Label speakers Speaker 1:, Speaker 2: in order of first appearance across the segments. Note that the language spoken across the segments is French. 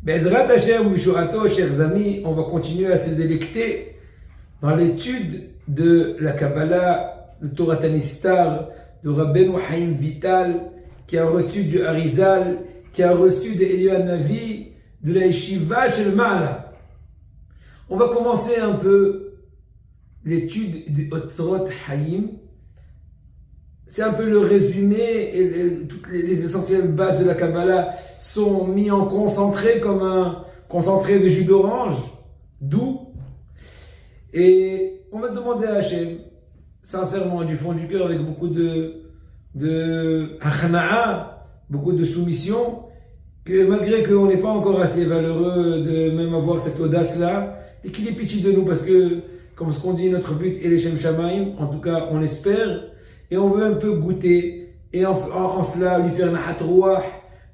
Speaker 1: Be'ezrat Hashem, Wishoato, chers amis, on va continuer à se délecter dans l'étude de la Kabbalah, de Torah Tanistar, de Rabbeinu Haïm Vital, qui a reçu du Harizal, qui a reçu de Eliyahu Hanavi, de la Yeshiva Shel Ma'ala. On va commencer un peu l'étude de Otzrot Haïm. C'est un peu le résumé, et toutes les essentielles bases de la Kabbalah sont mis en concentré, comme un concentré de jus d'orange, doux. Et on va demander à Hachem, sincèrement, du fond du cœur, avec beaucoup de achna'a, beaucoup de soumission, que malgré qu'on n'est pas encore assez valeureux de même avoir cette audace-là, et qu'il ait pitié de nous, parce que, comme ce qu'on dit, notre but est les Shem Shamaim, en tout cas, on l'espère, et on veut un peu goûter, et en cela, lui faire nahat ruach,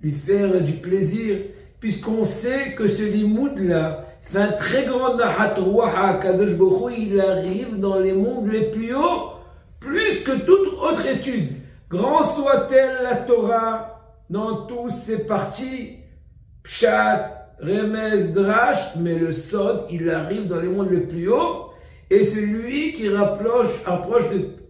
Speaker 1: lui faire du plaisir, puisqu'on sait que ce limoud-là fait un très grand nahat ruach à Kadosh Baruch Hu, il arrive dans les mondes les plus hauts, plus que toute autre étude. Grand soit-elle la Torah, dans tous ses parties, Pshat, Remez, Drash, mais le Sod, il arrive dans les mondes les plus hauts, et c'est lui qui rapproche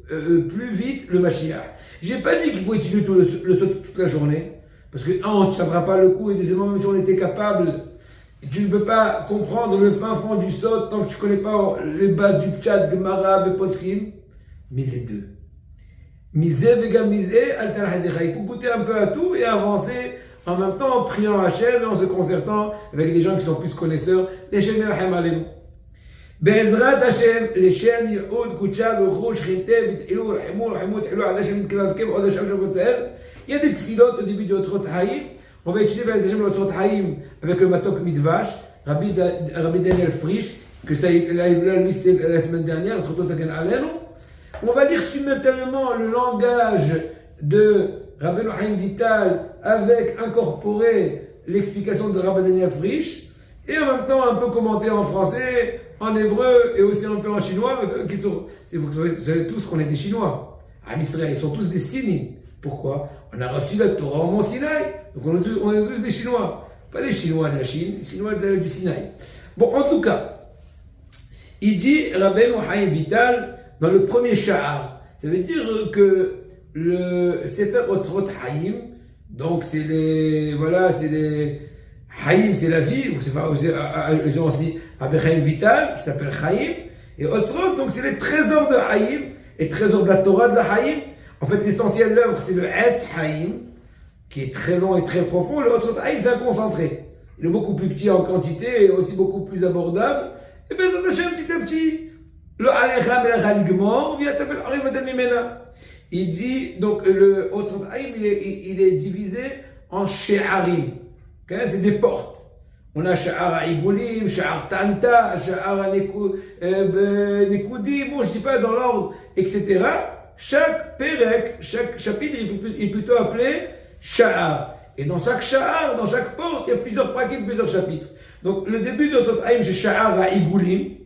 Speaker 1: plus vite le Mashiach. J'ai pas dit qu'il faut étudier tout le Sod toute la journée, parce que, on ne tiendra pas le coup, et deuxièmement, même si on était capable, tu ne peux pas comprendre le fin fond du Sod tant que tu ne connais pas les bases du Pshat, Gemara, et Poskim, mais les deux. Misé, vega misé, alterahadecha. Il faut goûter un peu à tout et avancer en même temps en priant Hachem et en se concertant avec des gens qui sont plus connaisseurs. Hachem yirachem aleinu. Be'ezrat Hashem, l'Shem Yehoud, Kutcha, V'chou, Shchinte, V't'ilou, R'chimou, T'ilou, Ala Shem Nitkeva V'kem, Od Hashem Shem V't'el. Il y a des tfilotes au début de Otzrot Haïm. On va étudier Be'ezrat Otzrot Haïm avec le Matok Midvash, Rabbi Daniel Frisch, que ça, il a listé la semaine dernière, surtout Tagan Alenu. On va lire simultanément le langage de Rabbeinu Haïm Vital avec incorporer l'explication de Rabbi Daniel Frisch et en même temps un peu commenter en français, en hébreu et aussi un peu en chinois. Vous savez tous qu'on est des Chinois. À Israël, ils sont tous des Sini. Pourquoi? On a reçu la Torah au Mont Sinaï. Donc on est tous des Chinois. Pas les Chinois de la Chine, les Chinois du Sinaï. Bon, en tout cas, il dit Rabbeinu Haïm Vital dans le premier sha'ar. Ça veut dire que le Sefer Otzrot Haïm, donc c'est les Haïm, c'est la vie, ou c'est pas, ils ont aussi Haïm Vital, qui s'appelle Haïm, et Otzrot, donc c'est les trésors de Haïm, et trésors de la Torah de la Haïm. En fait, l'essentiel de l'œuvre, c'est le Etz Haïm, qui est très long et très profond. Le Otzrot Haïm, c'est un concentré. Il est beaucoup plus petit en quantité, et aussi beaucoup plus abordable. Et bien, ça t'achète petit à petit. Le Alecham et la Ghaligmor, via Tabel Arimadan Mimena. Il dit, donc, le Otzrot Haïm, il est divisé en She'arim. Okay? C'est des portes. On a Sha'ar Igoulim, Sha'ar Tanta, Sha'ar Nekudim, bon, je dis pas dans l'ordre, etc. Chaque Perek, chaque chapitre, il est plutôt appelé Sha'ar. Et dans chaque Sha'ar, dans chaque porte, il y a plusieurs prakim, plusieurs chapitres. Donc, le début de Otzrot Haïm, c'est Sha'ar Igoulim.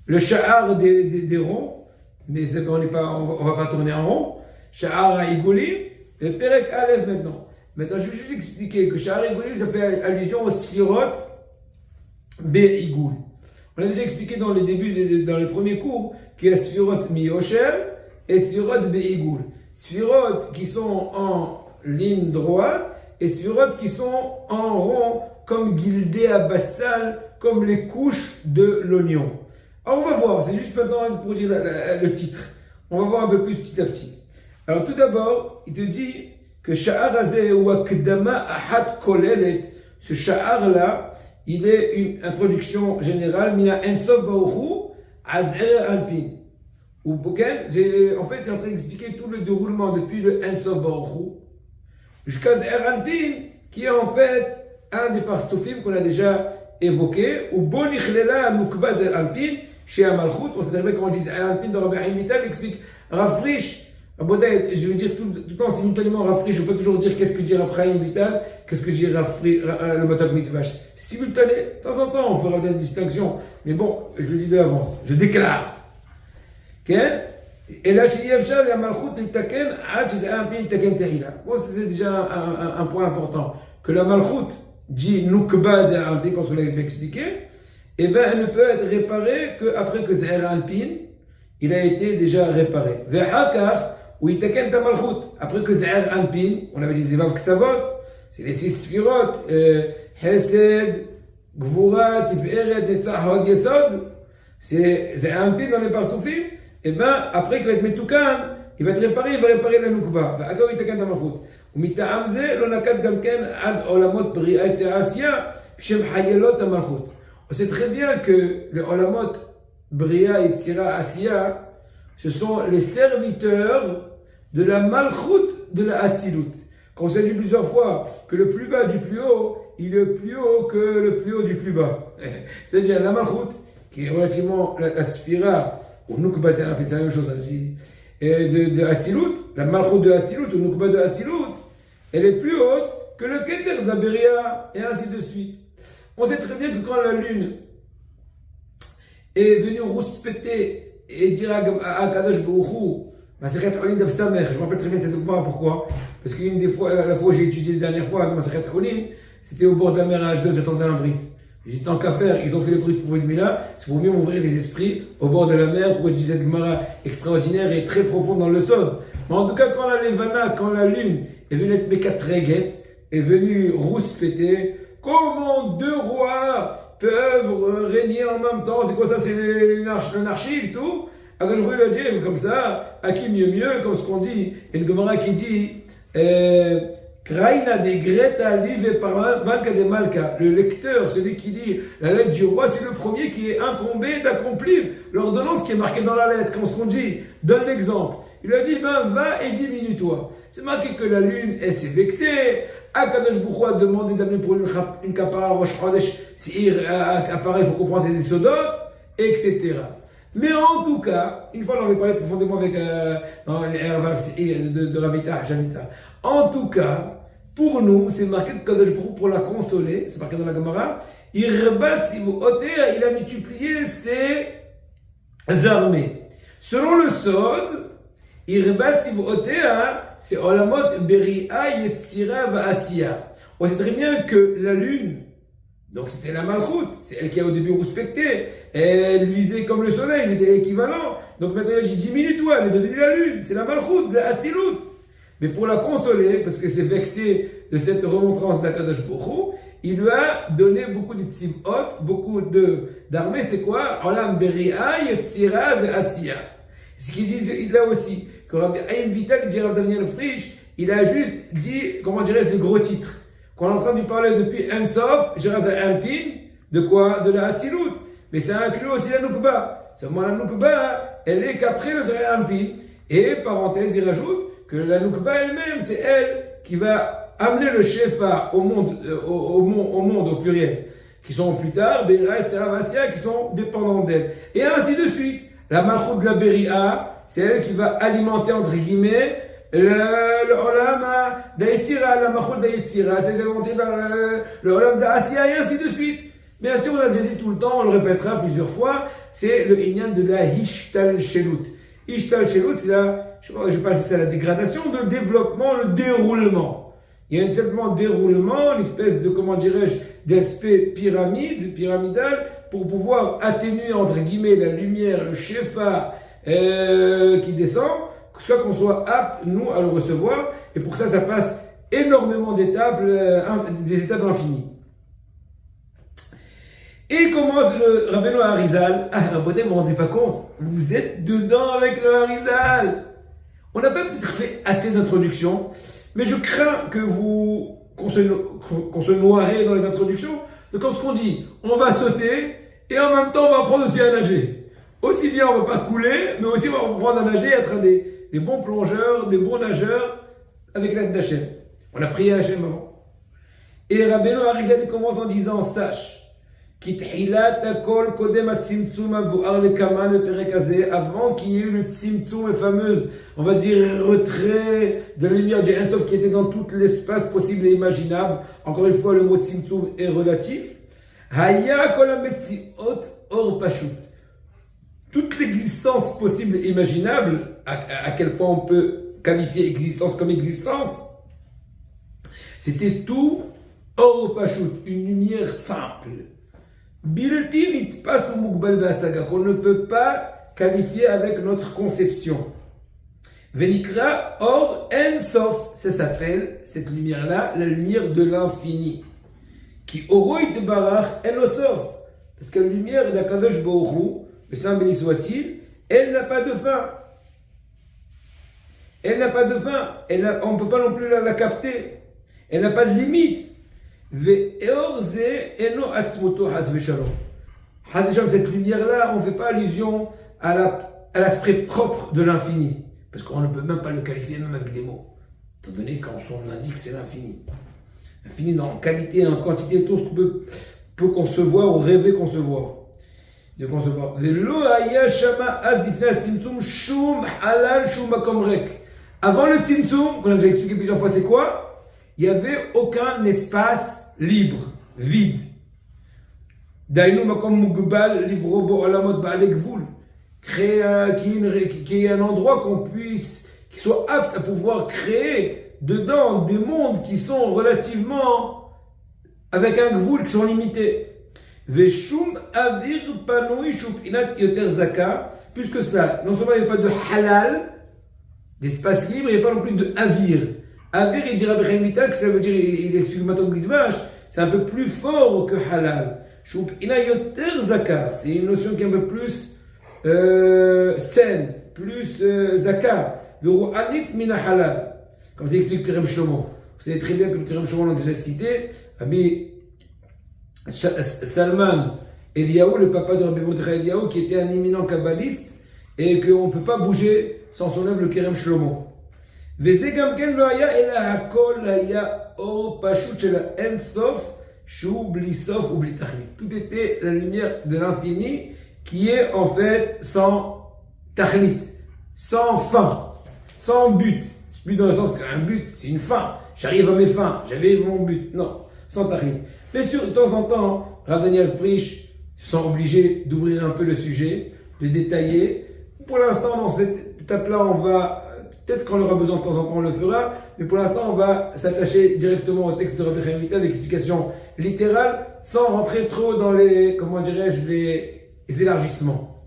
Speaker 1: Le sha'ar des ronds, mais on va pas tourner en rond. Sha'ar ha'igoulim, et Perek Aleph maintenant. Maintenant, je vais juste expliquer que sha'ar ha'igoulim, ça fait allusion au sphirot be'igoul. On a déjà expliqué dans le début, dans le premier cours, qu'il y a sphirot miyosher et sphirot be'igoul. Sphirot qui sont en ligne droite et sphirot qui sont en rond, comme Gildé à Batsal, comme les couches de l'oignon. Alors on va voir, c'est juste maintenant pour dire le titre. On va voir un peu plus petit à petit. Alors tout d'abord, il te dit que Sha'ar Hazeh ou Akdama Ahad Kolelet, ce Sha'ar là, il est une introduction générale, Mina Ensof Baruchu Azer Alpin. Ou Boken, en fait, il est en train d'expliquer tout le déroulement depuis le Ensof Baruchu jusqu'à Zer Alpin, qui est en fait un des partsoufim qu'on a déjà évoqué, ou Bonichlela Nukba Zer Alpin, chez Amalchut, on sait très bien comment on dit Alpin dans Rabbi Haïm Vital, il explique Rafrish. Je vais dire tout le temps simultanément Rafrish, je peux pas toujours dire qu'est-ce que dit Rabbi Haïm Vital, qu'est-ce que dit le Matok Mitvash. C'est simultané, de temps en temps on fera des distinctions, mais bon, je le dis de l'avance, je déclare. Et là, chez Yevshal et Amalchut, les Taken, c'est déjà un point important, que la Malchut dit Nukba Ze'er Anpin, comme on l'a expliqué, eh ben, elle ne peut être réparée qu'après que Ze'er Anpin, il a été déjà réparé. Ve'hakar, ou Itaken Tamalchut, après que Ze'er Anpin, on avait dit Zivav Ktavot, c'est les 6 Sphirot, Hesed, Gvura, Tiferet, Netzach, Hod Yesod, c'est Ze'er Anpin dans les Parsoufim, et ben, après qu'il va être Metoukan, il va être réparé, il va réparer la Nukba. Ve'hakar, ou Itaken Tamalchut. ומטעם זה לא נקט גם כן עד עולמות בריאה יצירה עשייה בשם חיילות המלכות. On sait très bien que les olamot bria yetzira asiya, ce sont les serviteurs de la malchut de la atzilut. Comme on s'est dit plusieurs fois que le plus bas du plus haut, il est plus haut que le plus haut du plus bas. C'est-à-dire la malchut, qui est relativement la sphira, ou nukba c'est la même chose, de atzilut, la malchut de atzilut, ou nukba de atzilut, elle est plus haute que le keter de la beria, et ainsi de suite. On sait très bien que quand la lune est venue rouspéter et dire à Kadosh Baruch Hu, Masechet Hulin Daf Samer, je me rappelle très bien de cette fois, pourquoi? Parce qu'une des fois, la fois où j'ai étudié la dernière fois dans Masechet Hulin, c'était au bord de la mer à H2, j'attendais un brit. J'ai dit tant qu'à faire, ils ont fait le brit pour une mila, c'est pour mieux m'ouvrir les esprits au bord de la mer pour étudier cette Gemara extraordinaire et très profonde dans le Sod. Mais en tout cas, quand la Levana, quand la lune est venue être Mekatreget, est venue rouspéter, comment 2 rois peuvent régner en même temps? C'est quoi ça? C'est l'anarchie et tout? Alors je voulais le dire comme ça, à qui mieux, comme ce qu'on dit. Il y a une Gemara qui dit Kraina de Greta Live par Malka de Malka. Le lecteur, celui qui lit la lettre du roi, c'est le premier qui est incombé d'accomplir l'ordonnance qui est marquée dans la lettre. Comme ce qu'on dit, donne l'exemple. Il lui a dit, va et diminue-toi. C'est marqué que la lune, elle s'est vexée. Akadosh Baruch Hu a demandé d'amener pour une kapara Rosh Chodesh. Si appareil, il faut comprendre c'est des sodotes, etc. Mais en tout cas, une fois on avait parlé profondément avec de Ravita, Janita. En tout cas, pour nous, c'est marqué que Kadosh Baruch Hu, pour la consoler, c'est marqué dans la Gemara, il a multiplié ses armées. Selon le Sod, c'est Olamot Beria Yetzira Va'asiya. On sait très bien que la lune, donc c'était la Malchut, c'est elle qui a au début respecté, elle luisait comme le soleil, ils étaient équivalents. Donc maintenant j'ai diminue-toi, elle est devenue la lune, c'est la Malchut, la Atzilut. Mais pour la consoler, parce que c'est vexé de cette remontrance d'Akadosh Baruch Hu, il lui a donné beaucoup de tzivot, beaucoup d'armées, c'est quoi? Olam Beria Yetzira Va'asiya. Ce qu'ils disent là aussi, que Rabbi Haïm Vital, il dit Rabbi Daniel Frisch, il a juste dit, comment dirais-je, des gros titres. Qu'on est en train de parler depuis Ensof, Jéraza Alpin, de quoi? De la Hatzilut. Mais ça inclut aussi la Nukba. Seulement la Nukba, elle est qu'après le Zera Alpin. Et parenthèse, il rajoute que la Nukba elle-même, c'est elle qui va amener le Shefa au monde, au pluriel, qui sont plus tard, Beria et Vasia, qui sont dépendants d'elle. Et ainsi de suite. La Malchut de la Beria, c'est elle qui va alimenter, entre guillemets, le Olam d'Aïtira, la Malchut d'Aïtira, c'est d'alimenter le Olam d'Asia, et ainsi de suite. Bien sûr, on l'a déjà dit tout le temps, on le répétera plusieurs fois, c'est le Inyan de la Hishtal Shelut. Hishtal Shelut, c'est je parle de ça, la dégradation, le développement, le déroulement. Il y a simplement déroulement, une espèce de, comment dirais-je, d'aspect pyramidal, pour pouvoir atténuer, entre guillemets, la lumière, le shefa qui descend, soit qu'on soit apte, nous, à le recevoir. Et pour ça, ça passe énormément d'étapes, des étapes infinies. Et commence le Rabbeinu Harizal. Ah, Rabbeinu, vous ne vous rendez pas compte? Vous êtes dedans avec le Harizal. On n'a pas peut-être fait assez d'introductions, mais je crains que qu'on se noirait dans les introductions. Donc, comme ce qu'on dit, on va sauter, et en même temps, on va apprendre aussi à nager. Aussi bien, on ne va pas couler, mais aussi, on va apprendre à nager, être des bons plongeurs, des bons nageurs, avec l'aide d'Hachem. On a prié à Hachem avant. Et Rabbeinu Harizal commence en disant, sache, avant qu'il y ait eu le tzimtzum, la fameuse, on va dire, retrait de la lumière du Ein Sof qui était dans tout l'espace possible et imaginable. Encore une fois, le mot tzimtzum est relatif. Toute l'existence possible et imaginable, à quel point on peut qualifier existence comme existence, c'était tout Or Pashut, une lumière simple. Bilti nitpas ou mugbal b'asaga, qu'on ne peut pas qualifier avec notre conception. Venikra or en sof, ça s'appelle, cette lumière-là, la lumière de l'infini. Qui oroït de barach en osof. Parce que la lumière d'Akadosh Baruch Hu, le Saint béni soit-il, elle n'a pas de fin. Elle n'a pas de fin. On ne peut pas non plus la capter. Elle n'a pas de limite. Cette lumière-là, on ne fait pas allusion à l'aspect propre de l'infini. Parce qu'on ne peut même pas le qualifier même avec des mots. Étant donné quand on indique c'est l'infini. L'infini dans qualité, en quantité, tout ce qu'on peut concevoir ou rêver concevoir. De concevoir. Avant le tzimtzum, qu'on a déjà expliqué plusieurs fois, c'est quoi? Il n'y avait aucun espace libre, vide. Dainu makom mugbal livrobo alamot ba'alek vul. Créer qu'il y ait un endroit qui soit apte à pouvoir créer dedans des mondes qui sont relativement avec un gvoul qui sont limités. Veshum avir panoi shupinat yoter zaka. Plus que cela, non seulement il n'y a pas de halal, d'espace libre, il n'y a pas non plus de avir. Avir, il dira B'chaim Vital, que ça veut dire, il explique maintenant Gidvash, c'est un peu plus fort que halal. Shupinat yoter zaka, c'est une notion qui est un peu plus saine, plus zaka. Veru'anit mina halal. Comme ça explique Kerem Shlomo. Vous savez très bien que le Kerem Shlomo, on l'a déjà cité, mais Salman Eliyahu, le papa de Rabbi Mordechai Eliyahu, qui était un éminent kabbaliste, et qu'on ne peut pas bouger sans son œuvre, le Kerem Shlomo. Veze gamken lo haya ela hakol haya or pashut shel en sof shu bli sof ou bli tachlit. Tout était la lumière de l'infini qui est en fait sans tachlit, sans fin, sans but. But dans le sens qu'un but, c'est une fin. J'arrive à mes fins, j'arrive à mon but. Non, sans tachlit. Bien sûr, de temps en temps, Rav Daniel Frisch sont obligés d'ouvrir un peu le sujet, de détailler. Pour l'instant, dans cette étape-là, on va, peut-être qu'on aura besoin de temps en temps, on le fera, mais pour l'instant, on va s'attacher directement au texte de Rabbi Chaim Vital avec explication littérale, sans rentrer trop dans les, comment dirais-je, les élargissements.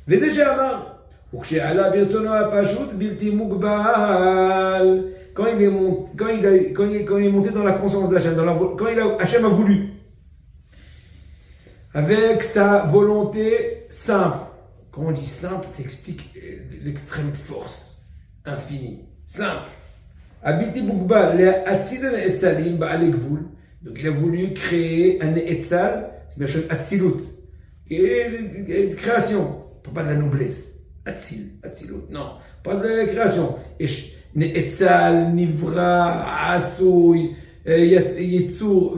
Speaker 1: Vedeshama, uksh'ala birtono hapashut bilti mugbal. Quand il est monté dans la conscience d'Hachem, quand Hachem a voulu, avec sa volonté simple. Quand on dit simple, ça explique l'extrême force, infinie, simple. Abiti Bukba, le Atzil Etzalim Ba'alek Vul. Donc il a voulu créer un Etzal, c'est bien chose Atzilut, et création, pas de la noblesse. Atzilut, non, pas de la création. Etzal, Nivra, Asouy, Yetzur,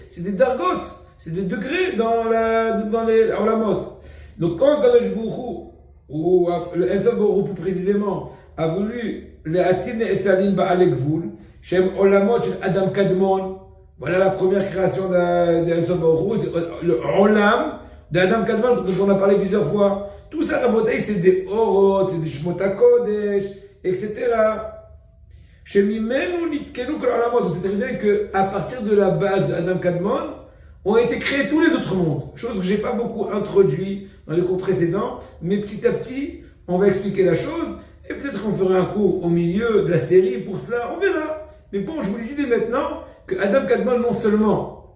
Speaker 1: c'est des dargotes, c'est des degrés dans les olamot. Donc quand Kadosh Baruch Hu, ou le Ensof Baruch Hu plus précisément, a voulu le Atzil Etzalim Ba'alek Vul, Shem Olamot Shel Adam Kadmon, voilà la première création d'Ensof Baruch Hu, c'est le Olam d'Adam Kadmon dont on a parlé plusieurs fois. Tout ça, Rabotai, c'est des Orot, c'est des Shmot HaKodesh, etc. Shemimenu Nitkenu Kol Olamot, c'est très bien qu'à partir de la base d'Adam Kadmon, ont été créés tous les autres mondes. Chose que j'ai pas beaucoup introduit dans les cours précédents, mais petit à petit, on va expliquer la chose, et peut-être qu'on fera un cours au milieu de la série pour cela, on verra. Mais bon, je vous le dis dès maintenant, que Adam Kadmon, non seulement,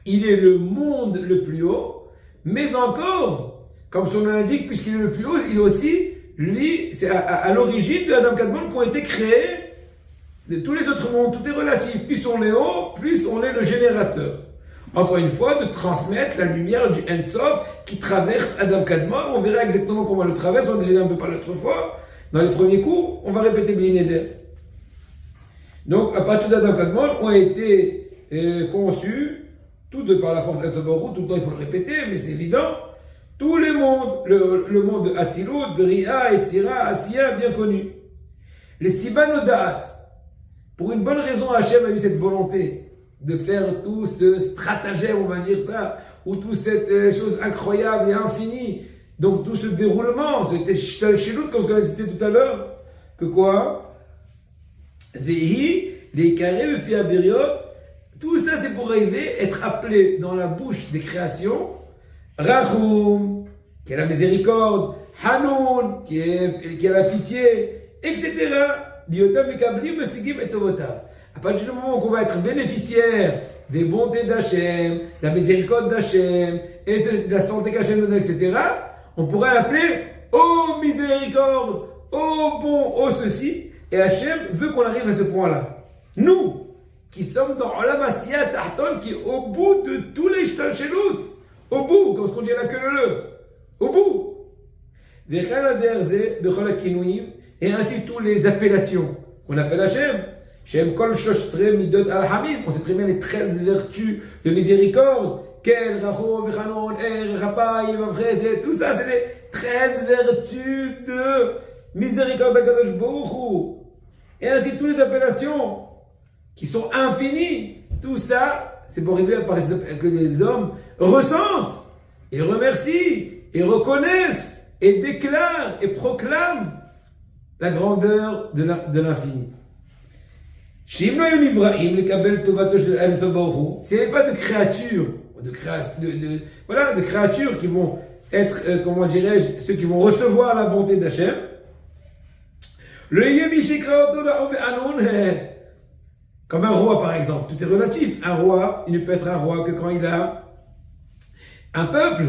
Speaker 1: il est le monde le plus haut, mais encore, comme son nom l'indique, puisqu'il est le plus haut, il est aussi, lui, c'est à l'origine de Adam Kadmon qu'ont été créés de tous les autres mondes, tout est relatif. Plus on est haut, plus on est le générateur. Encore une fois, de transmettre la lumière du Ensof qui traverse Adam Kadmon. On verra exactement comment elle le traverse, on a déjà un peu parlé l'autre fois. Dans les premiers cours, on va répéter Bli Neder. Donc, à partir d'Adam Kadmon, ont été conçus, tout de par la force d'Ensof Baruch Hu, tout le temps il faut le répéter, mais c'est évident, tous les mondes, le monde de Atzilut, Beria, Etzira, Asiya, bien connu. Les Sibanodaat, pour une bonne raison, Hachem a eu cette volonté de faire tout ce stratagème, on va dire ça, ou toute cette chose incroyable et infinie. Donc tout ce déroulement, c'était shtalshelut, comme ce qu'on a cité tout à l'heure, que quoi? Vehi, les carrés, le fiabériot, tout ça pour arriver à être appelé dans la bouche des créations Rachum, qui est la miséricorde, Hanoun, qui est la pitié, etc. À partir du moment où on va être bénéficiaire des bontés d'Hachem, la miséricorde d'Hachem, et de la santé qu'Hachem donne, etc., on pourrait l'appeler ô miséricorde, ô bon, ô ceci, et Hachem veut qu'on arrive à ce point-là. Nous, qui sommes dans Olam Asiyat Tahton, qui est au bout de tous les shtalshelut, au bout, comme ce qu'on dit à la queue leu, au bout. Et ainsi toutes les appellations qu'on appelle Hachem. Shem Kol Shoshre Midot Al-Hamid. On sait très bien les 13 vertus de miséricorde. Kel, Rachom, Vechanon, Er, Rapaï, Vavrezet. Tout ça, c'est les 13 vertus de miséricorde d'Akadosh Baruch Hu. Et ainsi toutes les appellations qui sont infinies. Tout ça, c'est pour arriver à que les hommes ressentent et remercient et reconnaissent et déclarent et proclament la grandeur de l'infini. S'il n'y avait pas de créatures, de créatures qui vont être, comment dirais-je, ceux qui vont recevoir la bonté d'Hachem, le comme un roi par exemple, tout est relatif. Un roi, il ne peut être un roi que quand il a un peuple.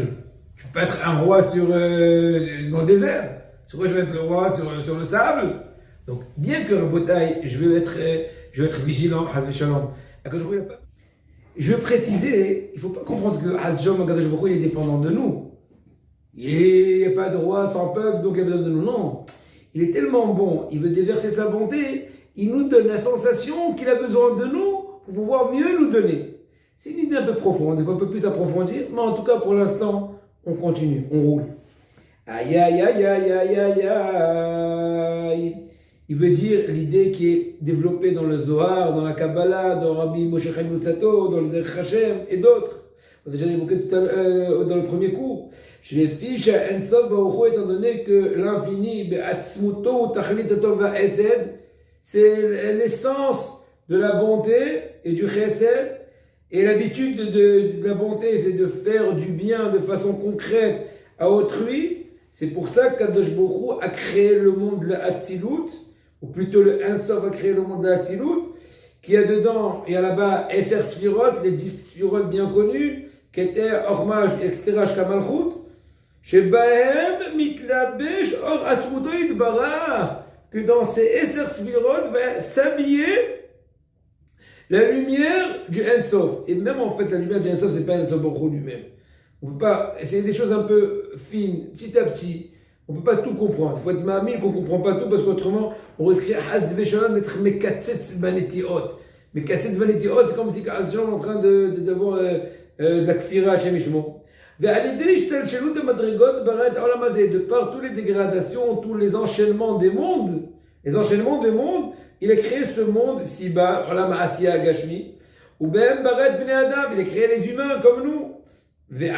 Speaker 1: Tu peux être un roi dans le désert. Sur quoi je vais être le roi sur le sable? Donc, bien que Rabotai, je vais être vigilant, je veux préciser, il ne faut pas comprendre que Hazjom Akadosh Baruch Hu, il est dépendant de nous. Il n'y a pas de roi sans peuple, donc il a besoin de nous. Non. Il est tellement bon, il veut déverser sa bonté, il nous donne la sensation qu'il a besoin de nous pour pouvoir mieux nous donner. C'est une idée un peu profonde, il faut un peu plus approfondir, mais en tout cas, pour l'instant, on continue, on roule. Aïe, aïe, aïe, aïe, aïe, aïe, aïe. Il veut dire l'idée qui est développée dans le Zohar, dans la Kabbalah, dans Rabbi Moshe Chaim Luzzatto, dans le Derech Hashem et d'autres. On a déjà évoqué tout à l'heure dans le premier cours. Chez les fiches à Ensof Baruch Hu, étant donné que l'infini, Be'atzmuto, Tachlit Tov Va'esed, c'est l'essence de la bonté et du chesed. Et l'habitude de la bonté, c'est de faire du bien de façon concrète à autrui. C'est pour ça qu'Akadosh Baruch Hu a créé le monde de la Hatzilut, ou plutôt le Ein Sof a créé le monde de la Hatzilut, qui a dedans, il y a là-bas Esser Sfirot, les 10 Sfirot bien connus, Keter, Ormaj, etc., Shkamalchut, Shebahem Mitlabesh Or Atzmuto Yitbarach, que dans ces Esser Sfirot va s'habiller la lumière du Ein Sof. Et même en fait, la lumière du Ein Sof, c'est pas Ein Sof Baruch Hu lui-même. On peut pas, c'est des choses un peu fines, petit à petit. On peut pas tout comprendre. Il faut être mamie qu'on comprend pas tout parce qu'autrement, on risquerait d'être mekatsetz banetiot. Mekatsetz banetiot, c'est comme si on est en train d'avoir de la kfira à Shemishmo. De par toutes les dégradations, tous les enchaînements des mondes, il a créé ce monde si bas, Olam Asiya Gashmi, ou Ben Baret Bnei Adam, il a créé les humains comme nous. De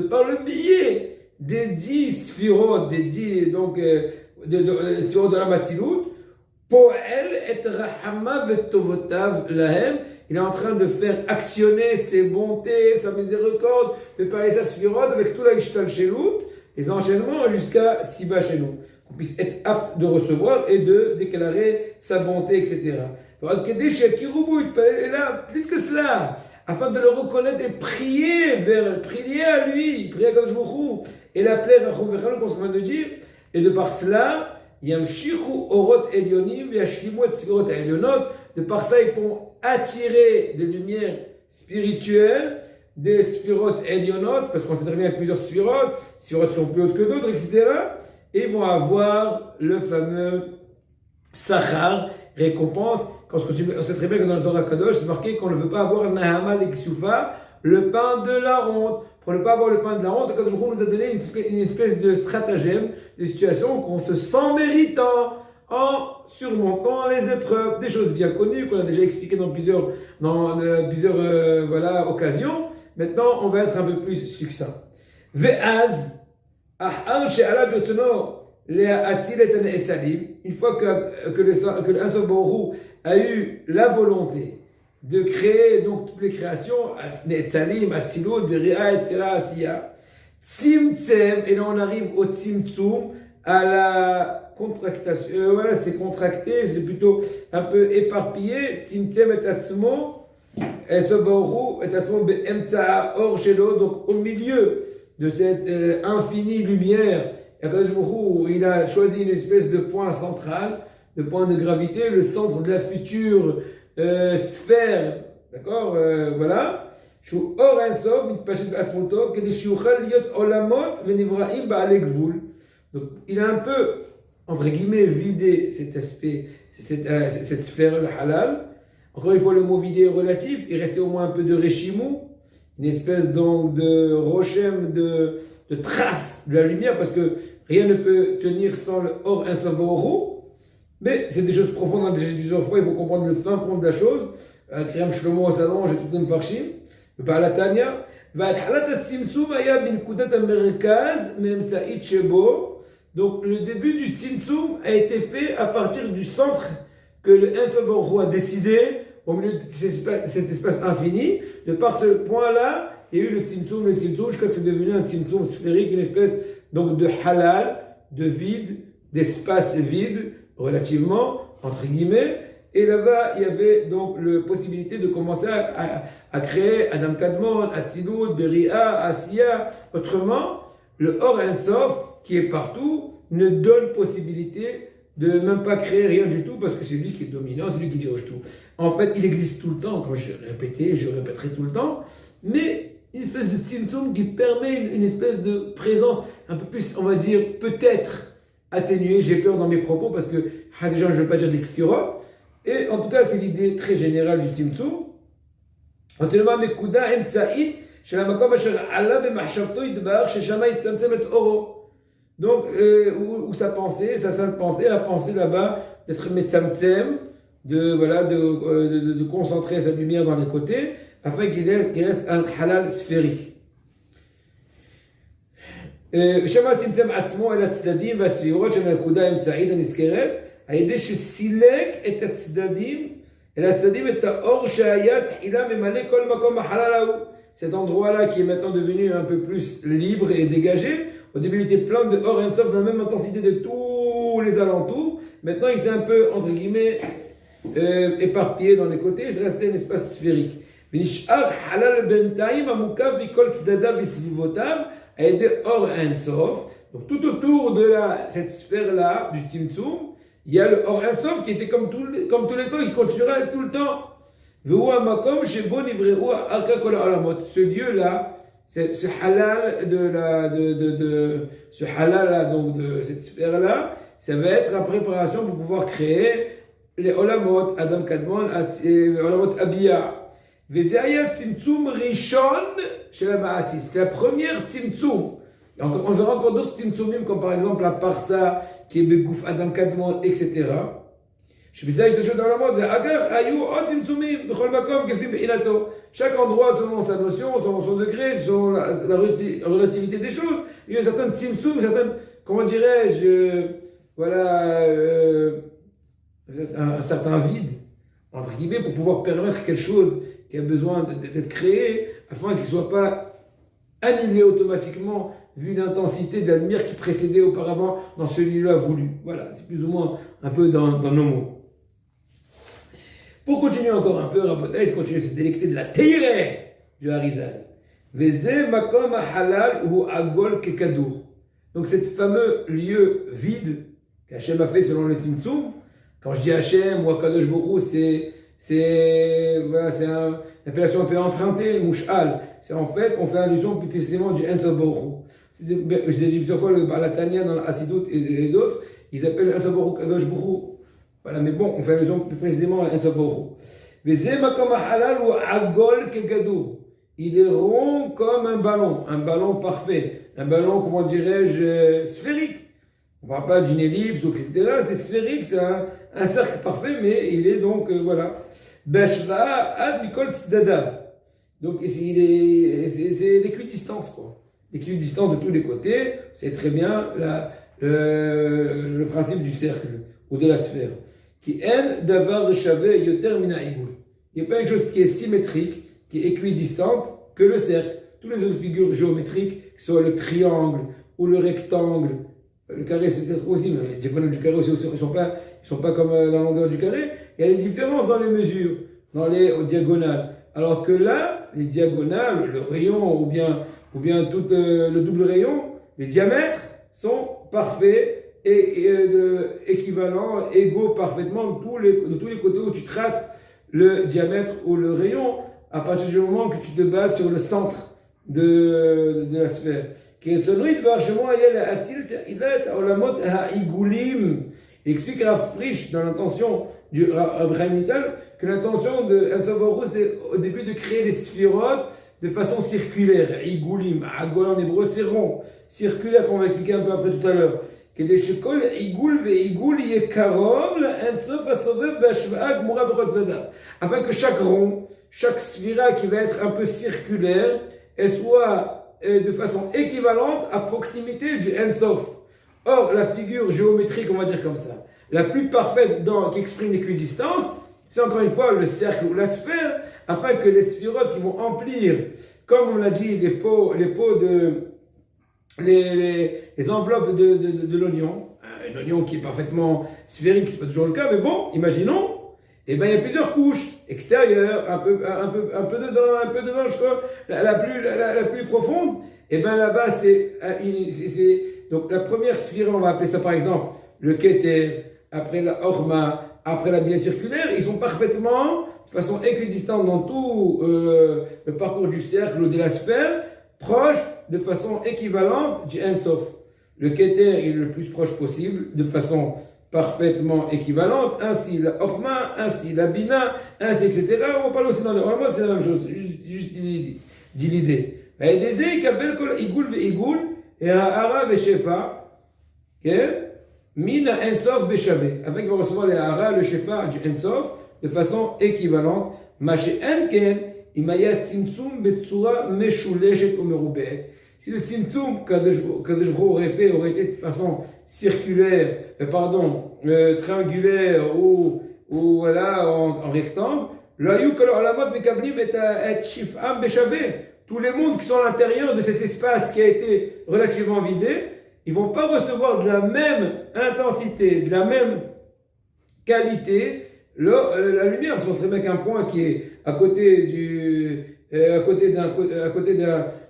Speaker 1: par le biais des 10 sphirot, des 10 donc sphirot de la Matzilut, Poel et Rahama vetovotav lahem, il est en train de faire actionner ses bontés, sa miséricorde, de par les sphirot avec tout la ishtalshelut, les enchaînements jusqu'à si bas chez nous, qu'on puisse être apte de recevoir et de déclarer sa bonté, etc. Donc, et là, plus que cela, afin de le reconnaître et prier à lui, prier à Kadosh Baruch Hu, et l'appeler Rachum Vechalon, comme ce qu'on vient de dire, et de par cela, Yamshichu Orot Elyonim, Yashlimu et Sfirot Elyonot, de par ça, ils vont attirer des lumières spirituelles, des Sfirot Elyonot, parce qu'on sait très bien qu'il y a plusieurs Sfirot sont plus hautes que d'autres, etc., et ils vont avoir le fameux Sachar, récompense. Quand on sait très bien que dans le Zohar Kadosh, c'est marqué qu'on ne veut pas avoir Nahama d'Eksufa, le pain de la honte. Pour ne pas avoir le pain de la honte, Kadosh nous a donné une espèce de stratagème, de situation qu'on se sent méritant en surmontant les épreuves, des choses bien connues qu'on a déjà expliquées dans plusieurs occasions. Maintenant, on va être un peu plus succinct. Ve'az, ahar she'ala b'yotono, une fois que le Ein Sof Baruch Hu a eu la volonté de créer donc toutes les créations, Netzalim, Atzilut, Beria, etc., Asiya. Tzimtzem, et là on arrive au Tzimtzum, à la contractation. Voilà, c'est contracté, c'est plutôt un peu éparpillé. Tzimtzem et Atzmo, et Soboru, et Atzmo, Be'emtsa'a, Or Shelo, donc au milieu de cette infinie lumière, Akadosh Baruch Hu, il a choisi une espèce de point central, de point de gravité, le centre de la future sphère, d'accord, voilà. שהוא אור אינסוף מתפשט בעצמותו כדי שיוכל להיות עולמות ונבראים בעלי גבול. Donc il a un peu, entre guillemets, vidé cet aspect, cette sphère, le halal. Encore une fois, le mot vidé est relatif, il restait au moins un peu de reshimou, une espèce donc de rochem, de trace de la lumière, parce que rien ne peut tenir sans le or Ensof Baruch Hu. Mais c'est des choses profondes, on a déjà dit plusieurs fois, il faut comprendre le fin fond de la chose. Kriyam Shlomo s'allonge et tout le Mfarshim. בעל התניא, והתחלת הצמצום היה בנקודת המרכז מאמצעית שבו. Donc le début du tzimtzum a été fait à partir du centre que le Ensof Baruch Hu a décidé au milieu de cet espace infini. De par ce point-là, il y a eu le tzimtzum, je crois que c'est devenu un tzimtzum sphérique, une espèce donc de halal, de vide, d'espace vide, relativement, entre guillemets. Et là-bas, il y avait donc la possibilité de commencer à créer Adam Kadmon, Atzilut, Beria, Asiya. Autrement, le Or Ensof, qui est partout, ne donne possibilité de même pas créer rien du tout parce que c'est lui qui est dominant, c'est lui qui dirige tout. En fait, il existe tout le temps, comme je répétais, je répéterai tout le temps, mais une espèce de tzimtzum qui permet une espèce de présence un peu plus, on va dire, peut-être atténuée. J'ai peur dans mes propos parce que déjà, je ne veux pas dire des kfirot. Et en tout cas, c'est l'idée très générale du tzimtzum. תלמה מקודה אמצעית של המקום אשר עלה במחשבתו יתברך ששמה יצמצם את אורו. Donc, où sa pensée, sa seule pensée, a pensé là-bas d'être metzamtzem, de concentrer sa lumière dans les côtés, afin qu'il reste un halal sphérique. ושמה צמצם עצמו אל הצדדים והספירות של הנקודה האמצעית הנזכרת, על ידי שסילק את הצדדים, אל הצדדים את האור שהיה תחילה ממלא כל מקום בחלל ההוא. Cet endroit-là qui est maintenant devenu un peu plus libre et dégagé, au début il était plein de Or Ensof dans la même intensité de tous les alentours. Maintenant il s'est un peu, entre guillemets, éparpillé dans les côtés, c'est resté un espace sphérique. ונשאר חלל בינתיים המוקף מכל צדדיו וסביבותיו על ידי Or Ensof. Donc tout autour de cette sphère-là, du Tzimtzum, il y a le Or Ensof qui était comme tous les temps, qui continuera tout le temps. Ce lieu-là, ce halal ce halal-là, donc de cette sphère-là, ça va être la préparation pour pouvoir créer les Olamot, Adam Kadmon, les Olamot Abiyah. C'est la première Tzimtzum. On verra encore d'autres Tzimtzumim, comme par exemple la Parsa, qui est Begouf Adam Kadmon, etc. Chaque endroit selon sa notion, selon son degré, selon la relativité des choses, il y a certains tzimtzum, certaines, comment dirais-je, voilà, un certain vide, entre guillemets, pour pouvoir permettre quelque chose qui a besoin d'être créé, afin qu'il ne soit pas annulé automatiquement, vu l'intensité de la lumière qui précédait auparavant dans celui-là voulu. Voilà, c'est plus ou moins un peu dans nos mots. Pour continuer encore un peu, Rabotai, il continue à se délecter de la Teireh du Harizal. Veze makom halal ou agol kekadour. Donc, cet fameux lieu vide qu'Hachem a fait selon le Tzimtzum. Quand je dis Hachem ou Akadosh Baruch Hu, c'est une appellation un peu empruntée, Mouchal. C'est en fait, on fait allusion plus précisément du Ensof Baruch Hu. Je l'ai dit plusieurs fois, le Balatania dans l'Asidut et d'autres, ils appellent Ensof Baruch Hu Kadosh Baruch Hu. Voilà, mais bon, on fait allusion plus précisément à Ensof Baruch Hu. Il est rond comme un ballon parfait, un ballon, comment dirais-je, sphérique. On ne parle pas d'une ellipse, etc. C'est sphérique, c'est un cercle parfait, mais il est donc, voilà. Donc, c'est l'équidistance, quoi. L'équidistance de tous les côtés, c'est très bien le principe du cercle ou de la sphère. Qui il n'y a pas une chose qui est symétrique, qui est équidistante, que le cercle. Toutes les autres figures géométriques, que ce soit le triangle ou le rectangle, le carré c'est peut-être aussi, mais les diagonales du carré aussi, ils sont pas comme la longueur du carré. Il y a des différences dans les mesures, dans les diagonales. Alors que là, les diagonales, le rayon ou bien tout le double rayon, les diamètres sont parfaits et équivalents, égaux parfaitement de tous les côtés où tu traces le diamètre ou le rayon, à partir du moment que tu te bases sur le centre de la sphère. Il explique à Frisch dans l'intention du Abraham Vital que l'intention de Entovarou c'est au début de créer les sphérotes de façon circulaire. Igoulim, Agol en hébreu c'est rond, circulaire qu'on va expliquer un peu après tout à l'heure. Afin que chaque rond, chaque sphira qui va être un peu circulaire, elle soit de façon équivalente à proximité du Ensof. Or, la figure géométrique, on va dire comme ça, la plus parfaite qui exprime l'équidistance, c'est encore une fois le cercle ou la sphère, afin que les sphérotes qui vont emplir, comme on l'a dit, les enveloppes de l'oignon, un oignon qui est parfaitement sphérique, c'est pas toujours le cas, mais bon, imaginons, il y a plusieurs couches, extérieures, un peu dedans, je crois, la plus profonde, là-bas, donc la première sphère, on va appeler ça par exemple le Keter, après la Orma, après la bina circulaire, ils sont parfaitement, de façon équidistante dans tout le parcours du cercle ou de la sphère, proches de façon équivalente du Ensof. Le Keter est le plus proche possible, de façon parfaitement équivalente, ainsi la Orma, ainsi la Bina, ainsi etc. On parle aussi dans le Orma, c'est la même chose, juste dit l'idée. Et Hara Veshefa, Mina Ensof Beshavé. Avec, il va recevoir les Hara, le Shefa du Ensof, de façon équivalente. Mashe Enken, Imaya Tzimtzum Betsura Meshuleshet Omerubet. Si le Tzimtzum, Kadesh aurait été de façon circulaire, triangulaire ou voilà, en rectangle, l'ayou kol olamot mekablim et shif'am beshavé. Tous les mondes qui sont à l'intérieur de cet espace qui a été relativement vidé, ils vont pas recevoir de la même intensité, de la même qualité la lumière. Parce qu'on sait bien qu'un point qui est à côté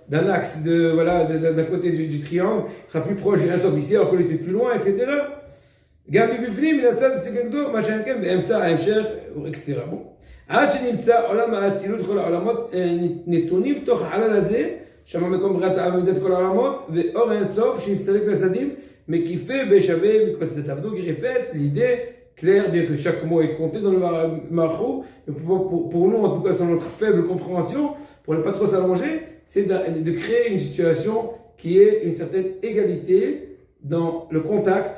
Speaker 1: d'un axe d'un côté du triangle sera plus proche d'un Ensof ici, alors qu'on était plus loin, etc. גם מבפנים מן הצד כנגדו, מה שהם כן באמצע ההמשך, etc. עד שנמצא עולם האצילות וכל העולמות נתונים בתוך החלל הזה, שם מקום בריאת האב ומידת כל העולמות, ואור אינסוף שנסתלק לצדדים, מקיפה בשווה מכל צדדיו. Donc il répète l'idée claire, bien que chaque mot est compté dans le marchou, pour nous en tout cas, sans notre faible compréhension, pour ne pas trop s'allonger, c'est de créer une situation qui est une certaine égalité dans le contact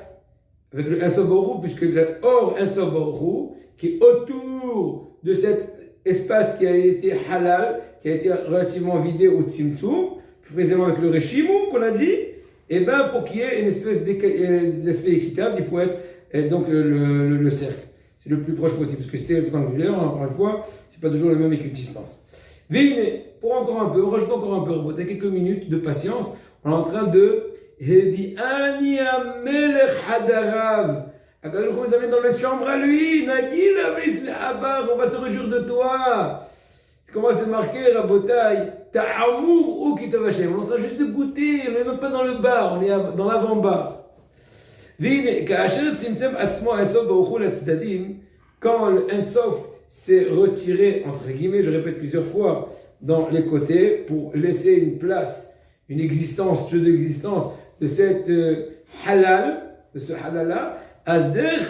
Speaker 1: avec le Ensof Baruch Hu, puisque le Or Ensof Baruch Hu, qui est autour de cet espace qui a été halal, qui a été relativement vidé au Tzimtzum, plus précisément avec le Reshimou qu'on a dit, et pour qu'il y ait une espèce d'aspect équitable, il faut être donc le cercle. C'est le plus proche possible, parce que c'était rectangulaire, encore une fois, c'est pas toujours la même équidistance. Veine, pour encore un peu, on rajoute encore un peu, on va quelques minutes de patience, on est en train de Hevi'ani Amelech Hadarav. Akadosh Baruch Hu nous amène dans les chambres à lui. Nagil Abis Abar, on va se réjouir de toi. Comment c'est marqué, Rabotai? Ta'amour ou Kitavachem. On est en train juste de goûter, on n'est même pas dans le bar, on est dans l'avant-bar. Vine, Ka'asher Tzimtzem Atzmo Ensof Baruch Hu Latzidadim, quand le Ensof s'est retiré, entre guillemets, je répète plusieurs fois, dans les côtés, pour laisser une place, une existence, jeu d'existence, de cette halal, de ce halal-là, Azder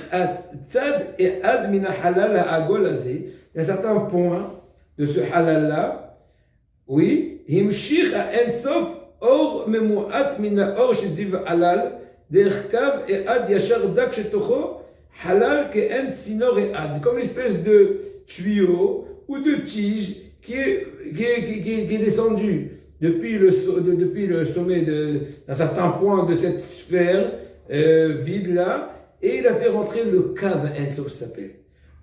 Speaker 1: Tzad et Ad Mina Halal Agol Azé. Il y a un certain point de ce halal-là, oui, Himshich a Ensof Or Memuat Mina Or Shiziv Halal, Derkav et Ad Yashar Dak Shetocho, Halal ke En Sinor et Ad. Comme une espèce de tuyau ou de tige qui est descendu depuis le sommet d'un certain point de cette sphère vide là, et il a fait rentrer le Kav Ensof s'appelle.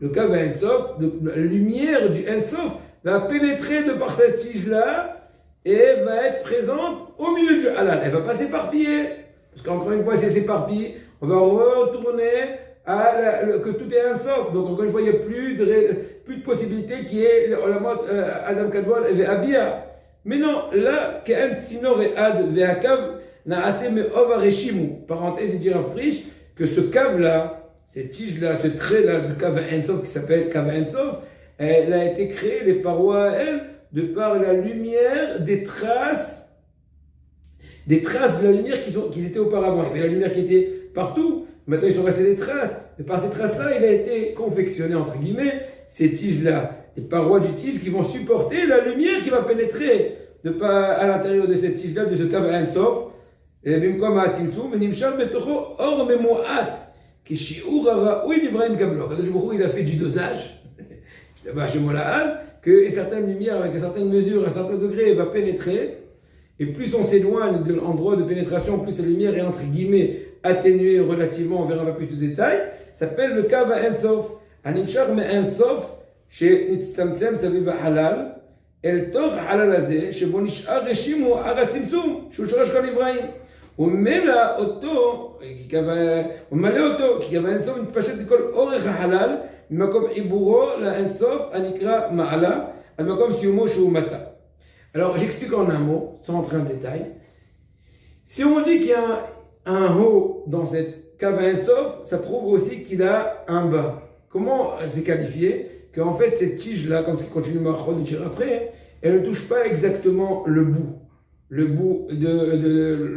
Speaker 1: Le Kav Ensof, la lumière du Ensof va pénétrer de par cette tige-là et va être présente au milieu du halal. Elle va pas s'éparpiller. Parce qu'encore une fois, si elle s'éparpille, on va retourner que tout est Ensof. Donc encore une fois, il n'y a plus de possibilité qui est la mode Adam Kadmon et Abia. Mais non, là, Ka'en Tsinor et Ad Ve'akav n'a assez me Ovareshimu. Parenthèse, il dira friche que ce cave-là, cette tige-là, ce trait-là du Kav Ensof qui s'appelle Kav Ensof, elle a été créée, les parois, elles, de par la lumière des traces de la lumière qui étaient auparavant. Il y avait la lumière qui était partout, maintenant ils sont restés des traces. Et par ces traces-là, il a été confectionné, entre guillemets, ces tiges-là, les parois du tige qui vont supporter la lumière qui va pénétrer à l'intérieur de cette tige-là, de ce Kav Ensof. Et même comme à Tzimtzum, Nimshal Betocho Or Memoat, qui Shiur Araoui Livraim Gablo. Quand il a fait du dosage, que certaines lumières, avec une certaine mesure, un certain degré, va pénétrer. Et plus on s'éloigne de l'endroit de pénétration, plus la lumière est entre guillemets atténuée relativement, on verra pas plus de détails. Ça s'appelle le Kav Ensof. Animshar Me Ensof, chez Nitztamtzem, ça veut dire halal. El Tor halal azé, chez Bonishar Reshim ou Aratzimtzum, Shushrash Kalivraim. וממילא אותו, וממלא אותו, כי כוון אינסוף מתפשט לכל אורך החלל, ממקום עיבורו לאינסוף הנקרא מעלה, עד מקום סיומו שהוא מטה. Alors j'explique en un mot, sans entrer en détail. Si on dit qu'il y a un haut dans cette cave Ensof, ça prouve aussi qu'il a un bas. Comment c'est qualifié? Qu'en fait cette tige-là, comme ce qui continue Marchon de dire après, elle ne touche pas exactement le bout de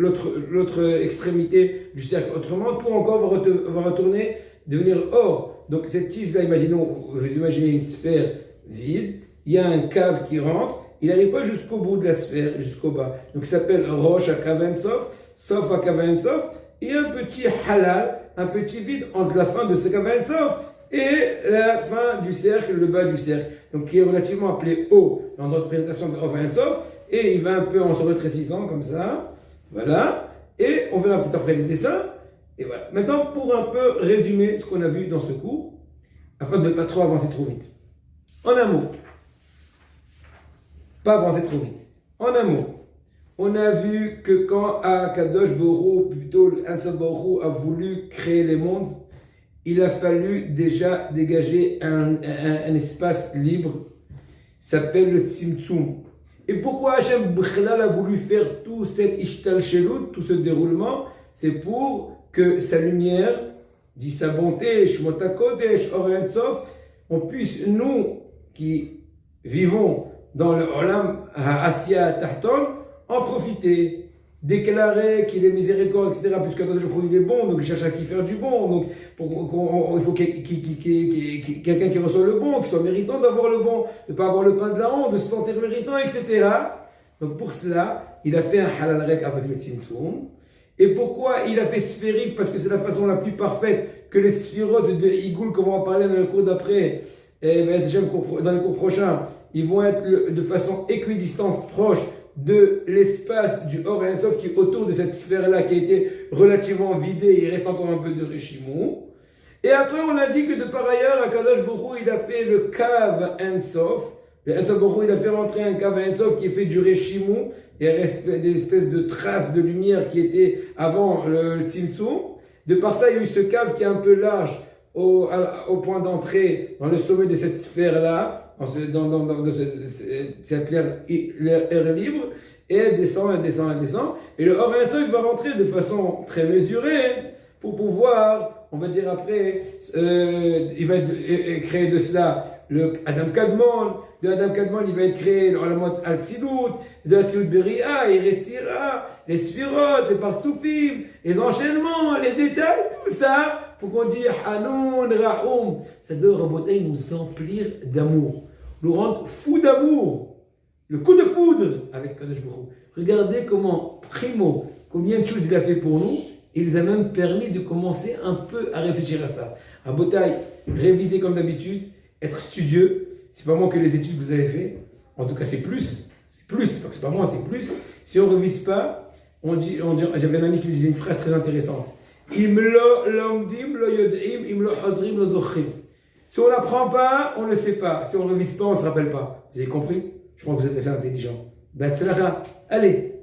Speaker 1: l'autre extrémité du cercle. Autrement, tout encore va retourner, devenir or. Donc cette tige-là, vous imaginez une sphère vide, il y a un cave qui rentre, il n'arrive pas jusqu'au bout de la sphère, jusqu'au bas. Donc ça s'appelle Rosh à Kav Ensof, Sof à Kav Ensof, et un petit halal, un petit vide entre la fin de ce Kav Ensof et la fin du cercle, le bas du cercle. Donc qui est relativement appelé haut, l'endroit de présentation de Kav Ensof. Et il va un peu en se rétrécissant comme ça, voilà, et on verra tout après les dessins, et voilà. Maintenant, pour un peu résumer ce qu'on a vu dans ce cours, afin de ne pas trop avancer trop vite. En un mot, pas avancer trop vite. En un mot, on a vu que quand Akadosh Borou, plutôt Ensof Borou a voulu créer les mondes, il a fallu déjà dégager un espace libre, s'appelle le Tzimtzum. Et pourquoi Hachem B'chelal a voulu faire tout cet ishtalshelut, tout ce déroulement? C'est pour que sa lumière, dit sa bonté, Shmot HaKodesh, Or Ensof, on puisse, nous qui vivons dans le Olam Asya Tahton, en profiter, déclarer qu'il est miséricorde, etc. Puisque quand je crois qu'il est bon, donc il cherche à qui faire du bon. Donc il faut quelqu'un qui reçoit le bon, qui soit méritant d'avoir le bon, de ne pas avoir le pain de la honte, de se sentir méritant, etc. Donc pour cela, il a fait un halal rek avec le tzimtzum. Et pourquoi il a fait sphérique? Parce que c'est la façon la plus parfaite que les sphirotes de Igoul, comme on va parler dans le cours d'après, et dans le cours prochain, ils vont être de façon équidistante, proche de l'espace du Or Ensof qui est autour de cette sphère-là qui a été relativement vidée, il reste encore un peu de Reshimou. Et après, on a dit que de par ailleurs, Akadosh Borou, il a fait le Kav Ensof. Le Ensof Borou, il a fait rentrer un Kav Ensof qui est fait du Reshimou. Il reste des espèces de traces de lumière qui étaient avant le Tzimtzum. De par ça, il y a eu ce cave qui est un peu large au point d'entrée dans le sommet de cette sphère-là. Dans cette air libre, et elle descend. Et le Or Ensof va rentrer de façon très mesurée pour pouvoir, on va dire après, il va créer de cela le Adam Kadmon. De Adam Kadmon, il va être créé le Olamot Al-Tzilut, de Al-Tzilut Beria, Eretzira, les Sphirot, les Partsoufim, les enchaînements, les détails, tout ça, pour qu'on dise Hanoun, Raoum. Ça doit, Rabotai, nous emplir d'amour, nous rendre fous d'amour, le coup de foudre avec Kadosh Baruch Hu. Regardez comment, combien de choses il a fait pour nous, et il nous a même permis de commencer un peu à réfléchir à ça. À Botaï, réviser comme d'habitude, être studieux. C'est pas moi que les études que vous avez fait. En tout cas, c'est plus. C'est pas moi, c'est plus. Si on ne révise pas, j'avais un ami qui me disait une phrase très intéressante. Im lo lomdim lo yod'im, im lo hazrim lo zochrim. Si on n'apprend pas, on ne sait pas. Si on ne révise pas, on ne se rappelle pas. Vous avez compris? Je crois que vous êtes assez intelligent. Ben, allez.